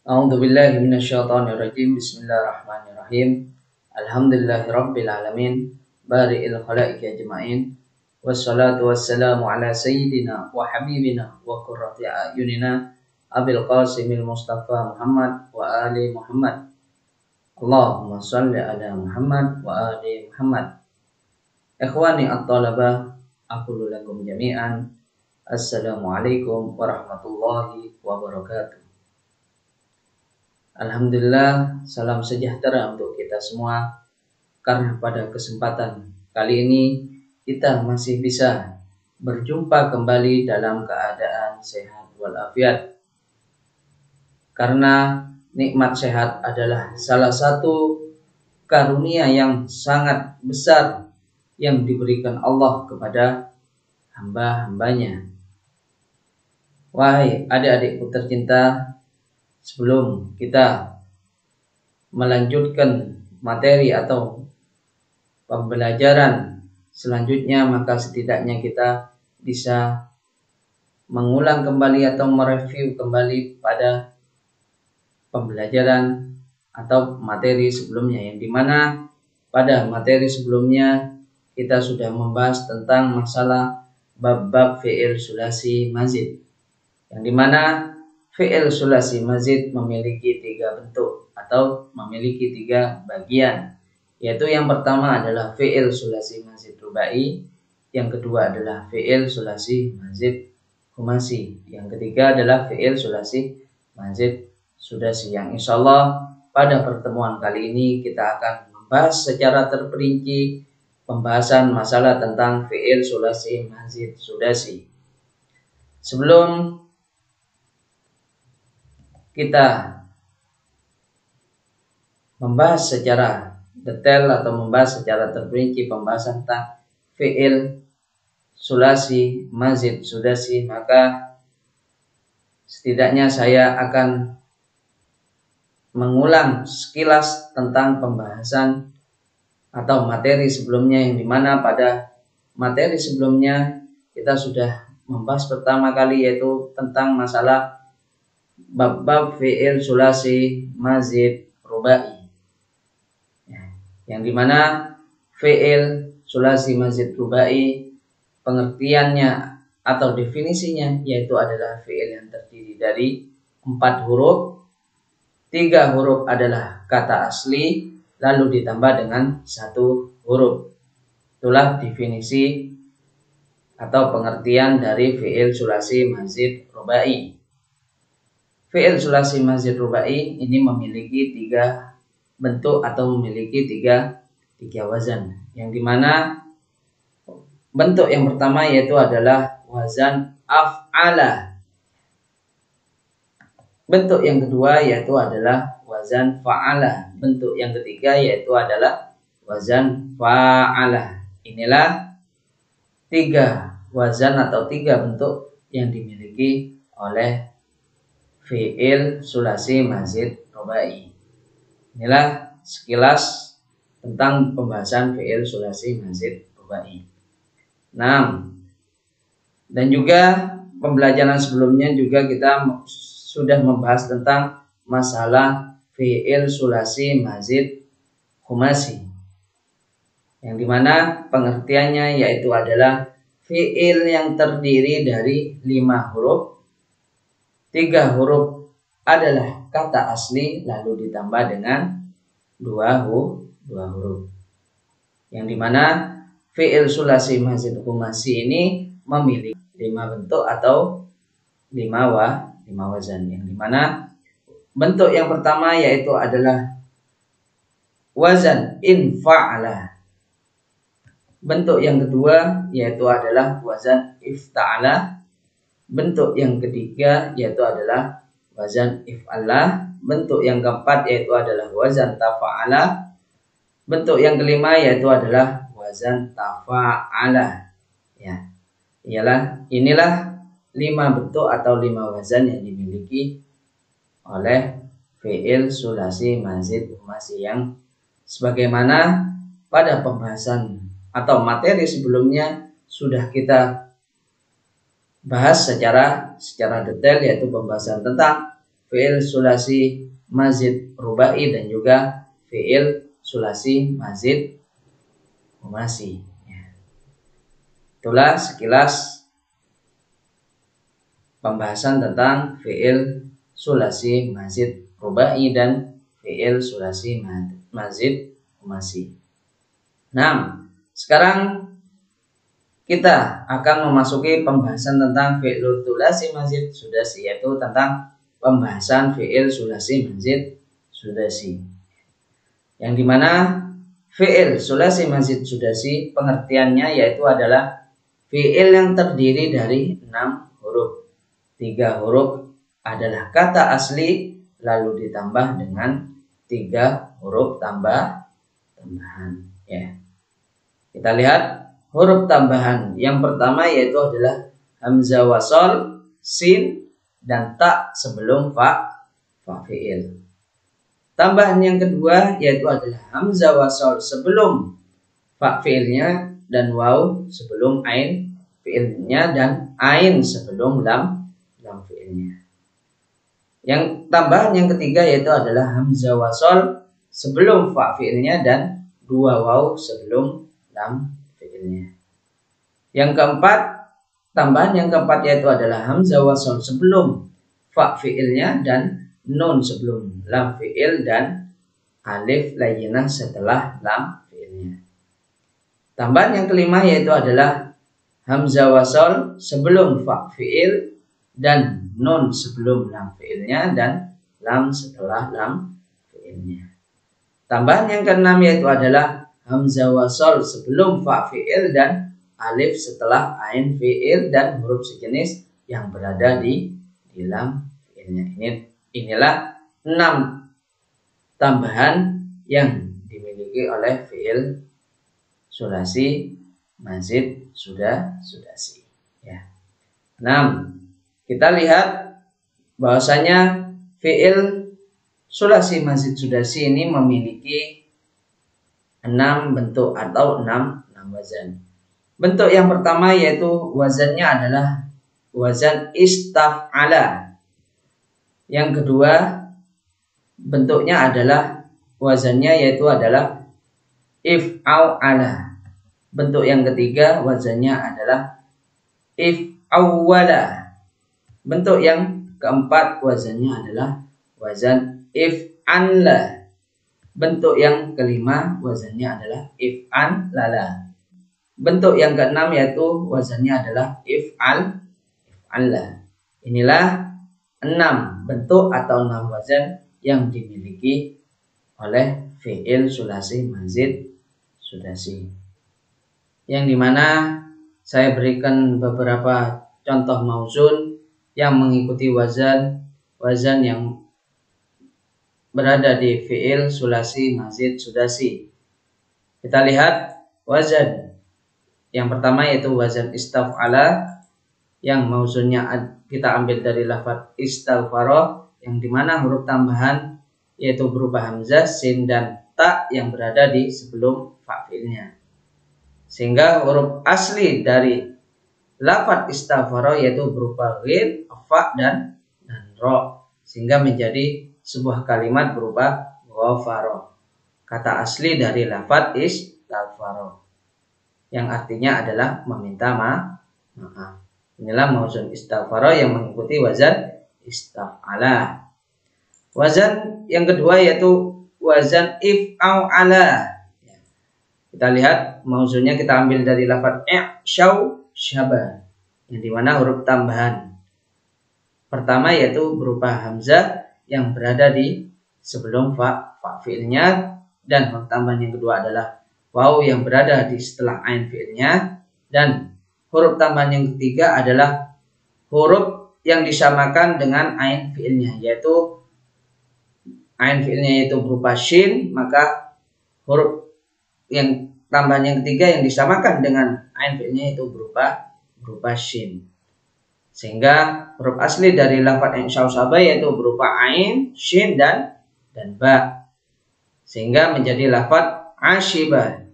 A'udzu billahi minasyaitonir rajim. Bismillahirrahmanirrahim. Alhamdulillahirabbil alamin. Bari'il khalaiqi ajmain. Wassalatu wassalamu ala sayyidina wa habibina wa qurrati a'yunina Abil Qasimil Mustafa Muhammad wa ali Muhammad. Allahumma shalli ala Muhammad wa ali Muhammad. Ikhwani at-talabah, aqulu lakum jami'an. Assalamualaikum warahmatullahi wabarakatuh. Alhamdulillah, salam sejahtera untuk kita semua. Karena pada kesempatan kali ini kita masih bisa berjumpa kembali dalam keadaan sehat walafiat. Karena nikmat sehat adalah salah satu karunia yang sangat besar yang diberikan Allah kepada hamba-hambanya. Wahai adik-adikku tercinta, sebelum kita melanjutkan materi atau pembelajaran selanjutnya, maka setidaknya kita bisa mengulang kembali atau mereview kembali pada pembelajaran atau materi sebelumnya, yang dimana pada materi sebelumnya kita sudah membahas tentang masalah bab-bab fi'il sulasi mazid, yang dimana fi'il sulasi mazid memiliki 3 bentuk atau memiliki 3 bagian, yaitu yang pertama adalah fi'il sulasi mazid rubai, yang kedua adalah fi'il sulasi mazid khumasi, yang ketiga adalah fi'il sulasi mazid sudasi, yang insyaallah pada pertemuan kali ini kita akan membahas secara terperinci pembahasan masalah tentang fi'il sulasi mazid sudasi. Sebelum kita membahas secara detail atau membahas secara terperinci pembahasan tentang fi'il sulasi mazid sudasi, maka setidaknya saya akan mengulang sekilas tentang pembahasan atau materi sebelumnya, yang dimana pada materi sebelumnya kita sudah membahas pertama kali yaitu tentang masalah bab-bab fi'il sulasi mazid rubai, yang dimana fi'il sulasi mazid rubai pengertiannya atau definisinya yaitu adalah fi'il yang terdiri dari 4 huruf, 3 huruf adalah kata asli, lalu ditambah dengan 1 huruf. Itulah definisi atau pengertian dari fi'il sulasi mazid rubai. Fi'il sulasi mazid rubai ini memiliki 3 bentuk atau memiliki 3 wazan, yang dimana bentuk yang pertama yaitu adalah wazan af'ala. Bentuk yang kedua yaitu adalah wazan fa'ala. Bentuk yang ketiga yaitu adalah wazan fa'ala. Inilah 3 wazan atau 3 bentuk yang dimiliki oleh fi'il sulasi mazid rubai. Inilah sekilas tentang pembahasan fi'il sulasi mazid rubai. Nah, dan juga pembelajaran sebelumnya juga kita sudah membahas tentang masalah fi'il sulasi mazid khumasi, yang dimana pengertiannya yaitu adalah fi'il yang terdiri dari 5 huruf, 3 huruf adalah kata asli, lalu ditambah dengan 2 huruf, yang dimana fi'il sulasi mazid khumasi ini memiliki 5 bentuk atau 5 wazan, yang dimana bentuk yang pertama yaitu adalah wazan infa'ala. Bentuk yang kedua yaitu adalah wazan ifta'ala. Bentuk yang ketiga yaitu adalah wazan if'ala. Bentuk yang keempat yaitu adalah wazan tafa'ala. Bentuk yang kelima yaitu adalah wazan tafa'ala. Ya, inilah 5 bentuk atau 5 wazan yang dimiliki oleh fi'il sulasi mazid khumasi, yang sebagaimana pada pembahasan atau materi sebelumnya sudah kita bahas secara detail, yaitu pembahasan tentang fi'il sulasi mazid rubai dan juga fi'il sulasi mazid khumasi. Itulah sekilas pembahasan tentang fi'il sulasi mazid rubai dan fi'il sulasi mazid khumasi. Nah, sekarang kita akan memasuki pembahasan tentang fi'il sulasi mazid sudasi, yaitu tentang pembahasan fi'il sulasi mazid sudasi. Yang dimana fi'il sulasi mazid sudasi pengertiannya yaitu adalah fi'il yang terdiri dari 6 huruf. 3 huruf adalah kata asli lalu ditambah dengan 3 huruf tambahan. Ya. Kita lihat huruf tambahan yang pertama yaitu adalah hamzah wasol, sin, dan ta sebelum fa fi'il. Tambahan yang kedua yaitu adalah hamzah wasol sebelum fa fi'ilnya dan waw sebelum ain fi'ilnya dan ain sebelum lam fi'ilnya. Yang tambahan yang ketiga yaitu adalah hamzah wasol sebelum fa fi'ilnya dan 2 waw sebelum lam fi'ilnya. Yang keempat, tambahan yang keempat yaitu adalah hamzah wasol sebelum fa fi'ilnya dan nun sebelum lam fi'il dan alif layyinah setelah lam fi'ilnya. Tambahan yang kelima yaitu adalah hamzah wasol sebelum fa fi'il dan nun sebelum lam fi'ilnya dan lam setelah lam fi'ilnya. Tambahan yang keenam yaitu adalah hamzah wasol sebelum fa fi'il dan alif setelah ain fi'il dan huruf sejenis yang berada di lam fi'ilnya. Inilah 6 tambahan yang dimiliki oleh fi'il sulasi mazid sudasi. Ya. 6. Kita lihat bahwasanya fi'il sulasi mazid sudasi ini memiliki 6 bentuk atau 6 wazan. Bentuk yang pertama yaitu wazannya adalah wazan istaf'ala. Yang kedua bentuknya adalah wazannya yaitu adalah if'ala. Bentuk yang ketiga wazannya adalah if'awwala. Bentuk yang keempat wazannya adalah wazan if'anla. Bentuk yang kelima wazannya adalah if'an-lala. Bentuk yang keenam yaitu wazannya adalah if'al-la. Inilah 6 bentuk atau 6 wazan yang dimiliki oleh fi'il sulasi mazid sudasi. Yang dimana saya berikan beberapa contoh mauzun yang mengikuti wazan yang berada di fi'il sulasi mazid sudasi. Kita lihat wazan yang pertama yaitu wazan istaf'ala yang mauzunnya kita ambil dari lafaz istaghfara yang dimana huruf tambahan yaitu berupa hamzah, sin, dan ta yang berada di sebelum fa fi'ilnya. Sehingga huruf asli dari lafaz istaghfara yaitu berupa ghin, fa, dan ro, sehingga menjadi sebuah kalimat berupa ghafara. Kata asli dari lafaz istaghfara yang artinya adalah meminta maaf. Inilah mauzun istaghfara yang mengikuti wazan istaf'ala. Wazan yang kedua yaitu wazan if'ala. Kita lihat mauzunnya kita ambil dari lafaz i'syaw syaba yang dimana huruf tambahan pertama yaitu berupa hamzah yang berada di sebelum fa fi'ilnya dan huruf tambahan yang kedua adalah waw yang berada di setelah ain fi'ilnya dan huruf tambahan yang ketiga adalah huruf yang disamakan dengan ain fi'ilnya yaitu ain fi'ilnya yaitu berupa shin, maka huruf yang tambahan yang ketiga yang disamakan dengan ain fi'ilnya itu berupa shin. Sehingga huruf asli dari lafaz i'syaw syaba yaitu berupa ain, shin, dan ba. Sehingga menjadi lafaz asyiba.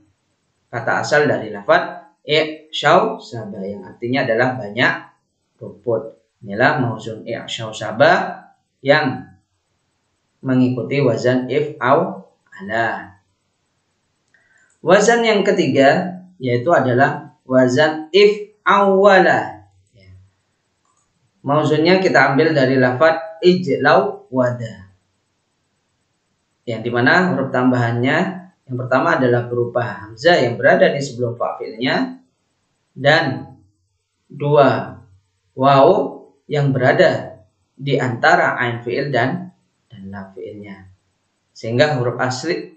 Kata asal dari lafaz i'syaw syaba yang artinya adalah banyak rumput. Inilah mauzun i'syaw syaba yang mengikuti wazan if'ala. Wazan yang ketiga yaitu adalah wazan if'awala. Mauzunnya kita ambil dari lafaz ijlawada, yang dimana huruf tambahannya yang pertama adalah berupa hamzah yang berada di sebelum fa'ilnya dan dua waw yang berada di antara ain fi'il dan lam fi'ilnya. Sehingga huruf asli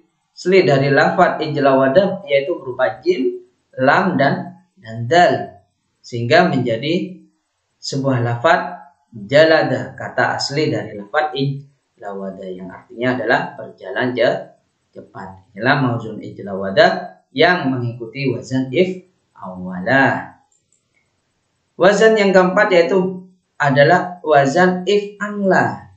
dari lafaz ijlawada yaitu berupa jim, lam dan dal. Sehingga menjadi sebuah lafaz jalada, kata asli dari lafaz ijlawada yang artinya adalah berjalan cepat. Inilah mauzun ijlawada yang mengikuti wazan if'awala. Wazan yang keempat yaitu adalah wazan if'anla.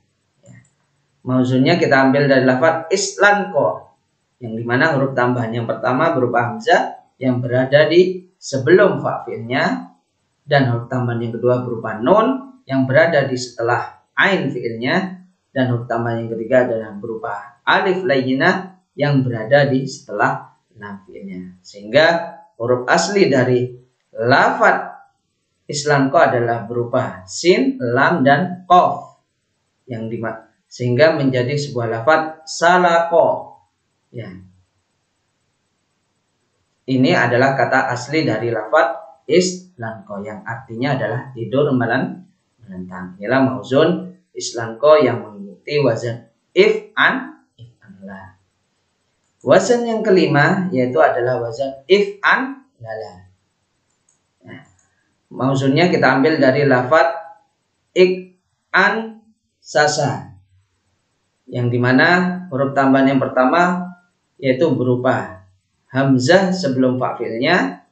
Mauzunnya kita ambil dari lafaz islanko, yang dimana huruf tambahan yang pertama berupa hamzah yang berada di sebelum fa'ilnya, dan huruf tambahan yang kedua berupa nun yang berada di setelah ain fi'ilnya, dan huruf tambahan yang ketiga adalah berupa alif layyinah yang berada di setelah lam fi'ilnya. Sehingga huruf asli dari lafaz islanko adalah berupa sin, lam dan qaf, yang dimana sehingga menjadi sebuah lafaz salako. Ya. Ini adalah kata asli dari lafaz islanko yang artinya adalah tidur melentang. Inilah mauzun islanko yang mengikuti wazan if'anla. Wazan yang kelima yaitu adalah wazan if'anlala. Nah, mauzunnya kita ambil dari lafaz ik'an sasa, yang dimana huruf tambahan yang pertama yaitu berupa hamzah sebelum fa'ilnya,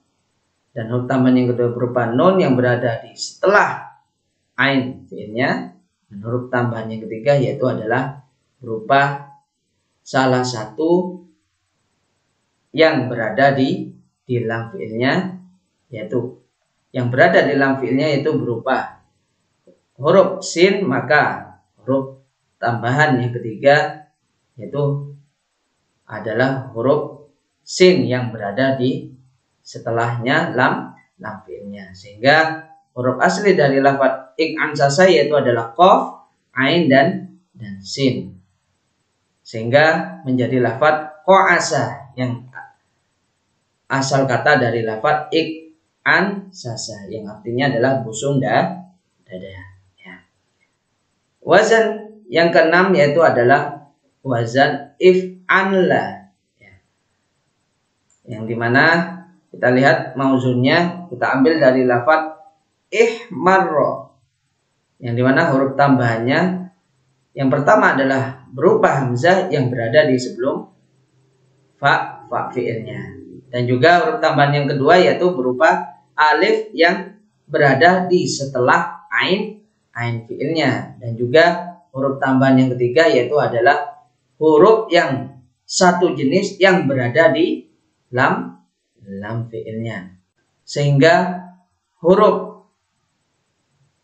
dan huruf tambahan yang kedua berupa nun yang berada di setelah ain fi'ilnya, dan huruf tambahan yang ketiga yaitu adalah berupa salah satu yang berada di lam fi'ilnya, yaitu yang berada di lam fi'ilnya yaitu berupa huruf sin, maka huruf tambahan yang ketiga yaitu adalah huruf sin yang berada di setelahnya lam fi'ilnya. Sehingga huruf asli dari lafaz ik'an sasa yaitu adalah qaf, ain dan sin. Sehingga menjadi lafaz qa'asa yang asal kata dari lafaz ik'an sasa yang artinya adalah busung dada. Ya. Wazan yang keenam yaitu adalah wazan if'anla, ya. Yang dimana kita lihat mauzunnya kita ambil dari lafaz ihmarro, yang dimana huruf tambahannya yang pertama adalah berupa hamzah yang berada di sebelum fa fi'ilnya, dan juga huruf tambahan yang kedua yaitu berupa alif yang berada di setelah ain fi'ilnya, dan juga huruf tambahan yang ketiga yaitu adalah huruf yang satu jenis yang berada di lam fi'ilnya. Sehingga huruf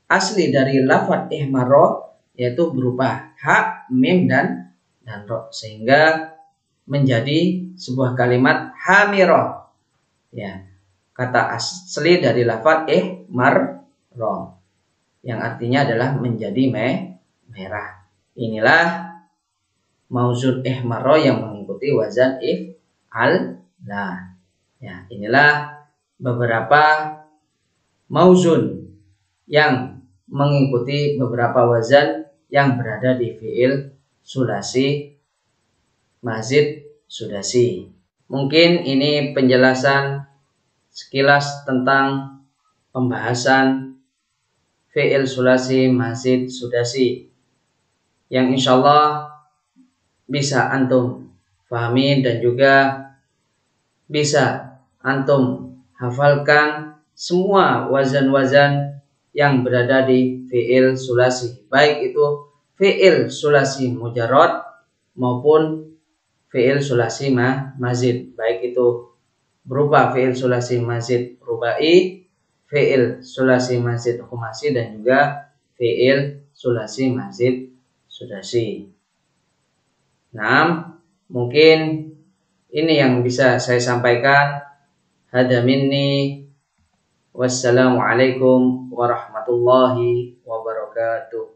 asli dari lafaz ihmarro yaitu berupa ha, mim dan ro, sehingga menjadi sebuah kalimat hamiro. Ya, kata asli dari lafaz ihmarro yang artinya adalah menjadi merah. Inilah mauzun ihmarro yang mengikuti wazan if'allah. Ya, inilah beberapa mauzun yang mengikuti beberapa wazan yang berada di fi'il sulasi, mazid, sudasi. Mungkin ini penjelasan sekilas tentang pembahasan fi'il sulasi, mazid, sudasi yang insyaallah bisa antum pahami dan juga bisa antum hafalkan semua wazan-wazan yang berada di fi'il sulasi, baik itu fi'il sulasi mujarrad maupun fi'il sulasi mazid, baik itu berupa fi'il sulasi mazid rubai, fi'il sulasi mazid khumasi, dan juga fi'il sulasi mazid sudasi. Nah, mungkin ini yang bisa saya sampaikan. Hada minni. Wassalamualaikum warahmatullahi wabarakatuh.